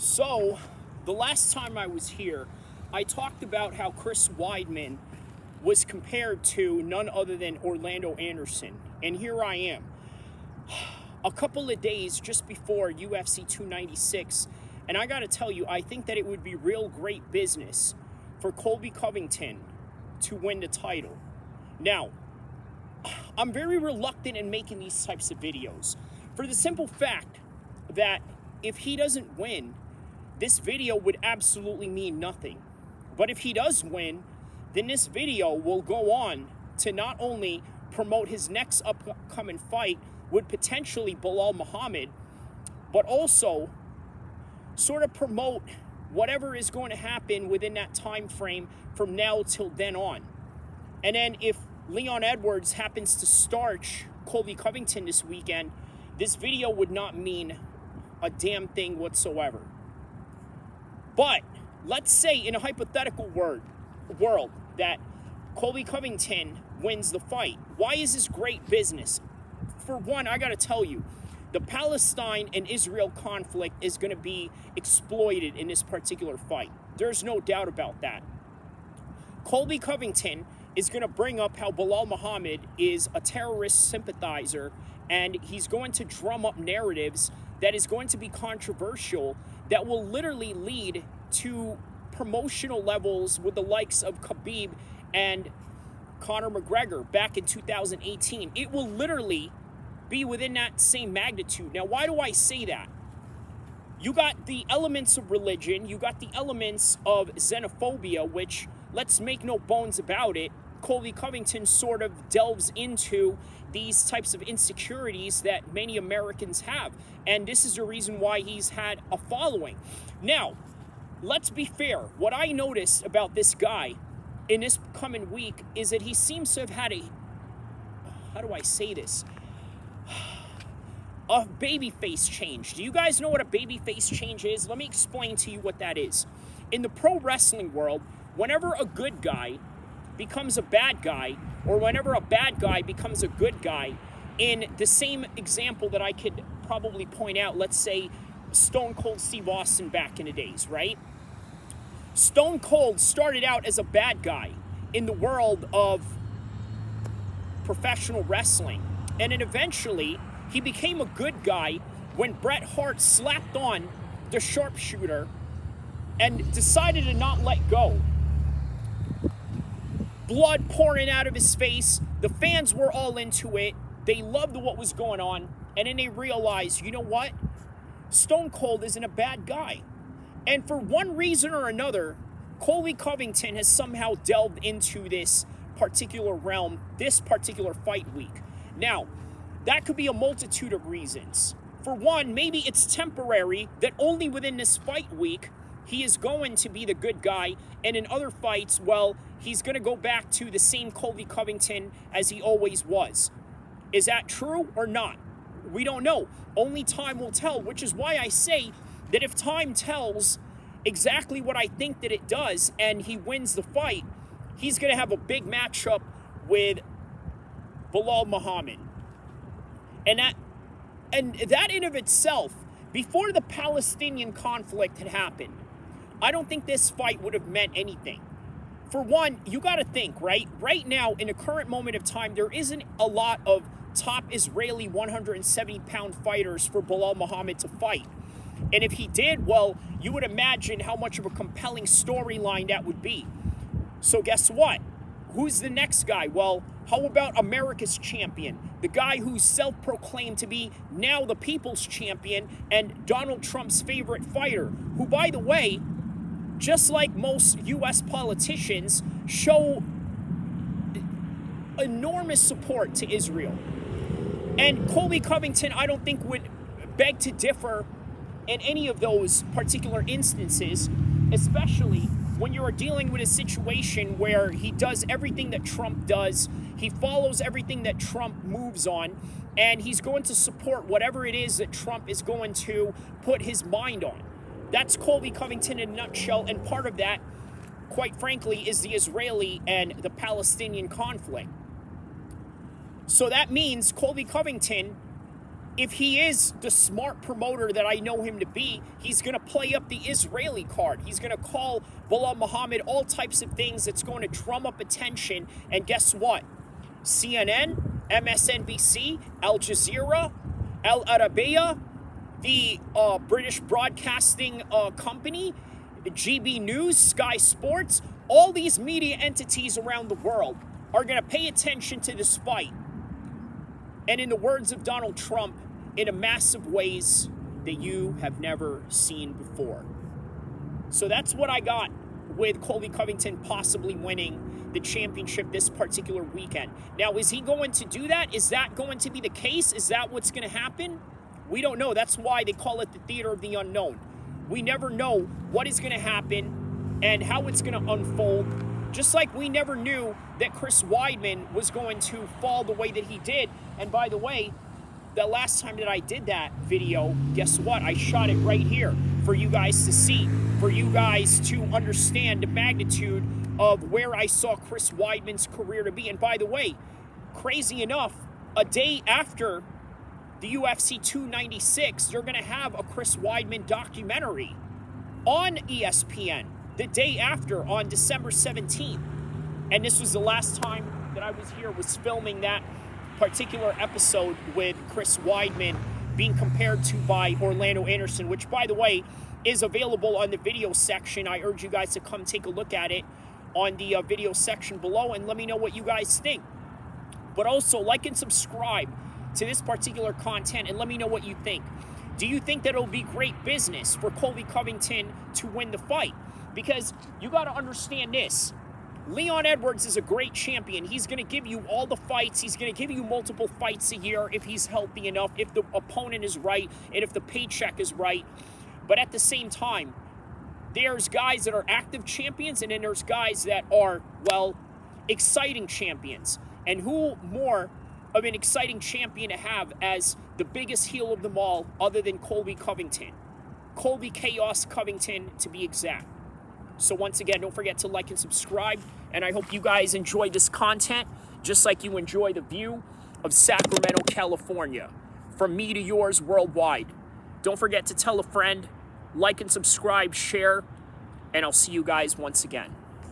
So, the last time I was here, I talked about how Chris Weidman was compared to none other than Orlando Anderson. And here I am, a couple of days just before UFC 296. And I gotta tell you, I think that it would be real great business for Colby Covington to win the title. Now, I'm very reluctant in making these types of videos for the simple fact that if he doesn't win, this video would absolutely mean nothing. But if he does win, then this video will go on to not only promote his next upcoming fight with potentially Belal Muhammad, but also sort of promote whatever is going to happen within that time frame from now till then on. And then if Leon Edwards happens to starch Colby Covington this weekend, this video would not mean a damn thing whatsoever. But let's say in a hypothetical world that Colby Covington wins the fight. Why is this great business? For one, I gotta tell you, the Palestine and Israel conflict is gonna be exploited in this particular fight. There's no doubt about that. Colby Covington is gonna bring up how Belal Muhammad is a terrorist sympathizer, and he's going to drum up narratives that is going to be controversial, that will literally lead to promotional levels with the likes of Khabib and Conor McGregor back in 2018. It will literally be within that same magnitude. Now, why do I say that? You got the elements of religion, you got the elements of xenophobia, which, let's make no bones about it, Colby Covington sort of delves into these types of insecurities that many Americans have. And this is the reason why he's had a following. Now, let's be fair. What I noticed about this guy in this coming week is that he seems to have had a, how do I say this? A baby face change. Do you guys know what a baby face change is? Let me explain to you what that is. In the pro wrestling world, whenever a good guy becomes a bad guy, or whenever a bad guy becomes a good guy, in the same example that I could probably point out, let's say Stone Cold Steve Austin back in the days, right? Stone Cold started out as a bad guy in the world of professional wrestling, and then eventually he became a good guy when Bret Hart slapped on the sharpshooter and decided to not let go. Blood pouring out of his face. The fans were all into it. They loved what was going on. And then they realized, you know what? Stone Cold isn't a bad guy. And for one reason or another, Colby Covington has somehow delved into this particular realm, this particular fight week. Now, that could be a multitude of reasons. For one, maybe it's temporary, that only within this fight week, he is going to be the good guy, and in other fights, well, he's going to go back to the same Colby Covington as he always was. Is that true or not? We don't know. Only time will tell, which is why I say that if time tells exactly what I think that it does, and he wins the fight, he's going to have a big matchup with Belal Muhammad. And that in of itself, before the Palestinian conflict had happened, I don't think this fight would have meant anything. For one, you got to think, right? Right now, in the current moment of time, there isn't a lot of top Israeli 170-pound fighters for Belal Muhammad to fight. And if he did, well, you would imagine how much of a compelling storyline that would be. So guess what? Who's the next guy? Well, how about America's champion? The guy who's self-proclaimed to be now the people's champion and Donald Trump's favorite fighter, who, by the way, just like most U.S. politicians, show enormous support to Israel. And Colby Covington, I don't think, would beg to differ in any of those particular instances, especially when you're dealing with a situation where he does everything that Trump does, he follows everything that Trump moves on, and he's going to support whatever it is that Trump is going to put his mind on. That's Colby Covington in a nutshell, and part of that, quite frankly, is the Israeli and the Palestinian conflict. So that means Colby Covington if he is the smart promoter that I know him to be, he's going to play up the Israeli card. He's going to call Belal Muhammad all types of things that's going to drum up attention. And guess what? CNN, MSNBC, Al Jazeera, Al Arabiya, the British Broadcasting Company, GB News, Sky Sports, all these media entities around the world are going to pay attention to this fight. And in the words of Donald Trump, in a massive ways that you have never seen before. So that's what I got with Colby Covington possibly winning the championship this particular weekend. Now, is he going to do that? Is that going to be the case? Is that what's going to happen? We don't know. That's why they call it the theater of the unknown. We never know what is going to happen and how it's going to unfold. Just like we never knew that Chris Weidman was going to fall the way that he did. And by the way, the last time that I did that video, guess what? I shot it right here for you guys to see, for you guys to understand the magnitude of where I saw Chris Weidman's career to be. And by the way, crazy enough, a day after the UFC 296, you're going to have a Chris Weidman documentary on ESPN the day after, on December 17th. And this was the last time that I was here, was filming that particular episode with Chris Weidman being compared to by Orlando Anderson, which, by the way, is available on the video section. I urge you guys to come take a look at it on the video section below and let me know what you guys think. But also, like and subscribe to this particular content and let me know what you think. Do you think that it'll be great business for Colby Covington to win the fight? Because you got to understand this. Leon Edwards is a great champion. He's going to give you all the fights. He's going to give you multiple fights a year if he's healthy enough, if the opponent is right, and if the paycheck is right. But at the same time, there's guys that are active champions, and then there's guys that are, well, exciting champions. And who more of an exciting champion to have as the biggest heel of them all other than Colby Covington? Colby Chaos Covington, to be exact. So once again, don't forget to like and subscribe. And I hope you guys enjoyed this content, just like you enjoy the view of Sacramento, California. From me to yours worldwide. Don't forget to tell a friend, like and subscribe, share, and I'll see you guys once again.